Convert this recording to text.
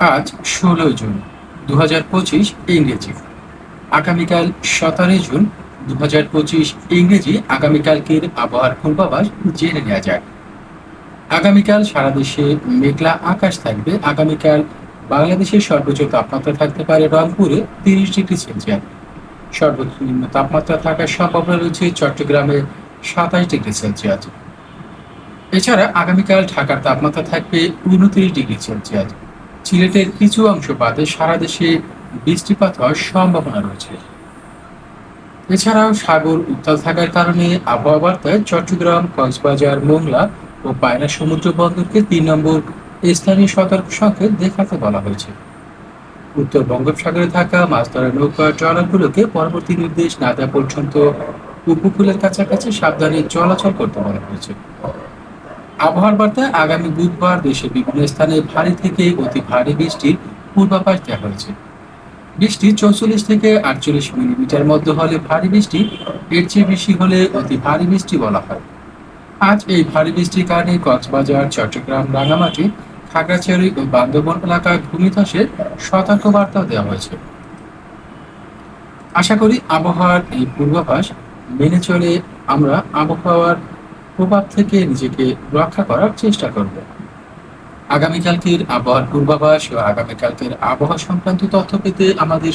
আজ ১৬ জুন ২০২৫ ইংরেজি। আগামীকাল ১৭ জুন ২০২৫ ইংরেজি। আগামীকালকের আবহাওয়ার পূর্বাভাস জেনে নেওয়া যাক। আগামীকাল সারা দেশে মেঘলা আকাশ থাকবে। আগামীকাল বাংলাদেশের সর্বোচ্চ তাপমাত্রা থাকতে পারে রংপুরে ৩০ ডিগ্রি সেলসিয়াস। সর্বনিম্ন তাপমাত্রা থাকার সম্ভাবনা রয়েছে চট্টগ্রামে ২৭ ডিগ্রি সেলসিয়াস। এছাড়া আগামীকাল ঢাকার তাপমাত্রা থাকবে ২৯ ডিগ্রি সেলসিয়াস। সিলেটের কিছু অংশ বাদে সারা দেশে বৃষ্টিপাত হওয়ার সম্ভাবনা রয়েছে। এছাড়াও সাগর উত্তাল থাকার কারণে আবহাওয়া বার্তায় চট্টগ্রাম, কক্সবাজার, মোংলা ও পায়রা সমুদ্র বন্দরকে ৩ নম্বর স্থানীয় সতর্ক সংকেত দেখাতে বলা হয়েছে। উত্তর বঙ্গোপসাগরে থাকা মাছ ধরার নৌকা ট্রলারগুলোকে পরবর্তী নির্দেশ না দেওয়া পর্যন্ত উপকূলের কাছাকাছি সাবধানে চলাচল করতে বলা হয়েছে। আবহাওয়ার বার্তায় আগামী বুধবার দেশের বিভিন্ন স্থানে ভারী থেকে অতি ভারী বৃষ্টির পূর্বাভাস দেওয়া হয়েছে। বৃষ্টি ৪৪ থেকে ৪৮ মিলিমিটার মধ্যে হলে ভারী বৃষ্টি, এর চেয়ে বেশি হলে অতি ভারী বৃষ্টি বলা হয়। আজ এই ভারী বৃষ্টির কারণে কক্সবাজার, চট্টগ্রাম, রাঙামাটি, খাগড়াছড়ি ও বান্দরবান এলাকায় ভূমিধসের সতর্ক বার্তাও দেওয়া হয়েছে। আশা করি আবহাওয়ার এই পূর্বাভাস মেনে চলে আমরা আবহাওয়ার প্রভাব থেকে নিজেকে রক্ষা করার চেষ্টা করব। আগামীকালকের আবহাওয়ার পূর্বাভাস ও আগামীকালকের আবহাওয়া সংক্রান্ত তথ্য পেতে আমাদের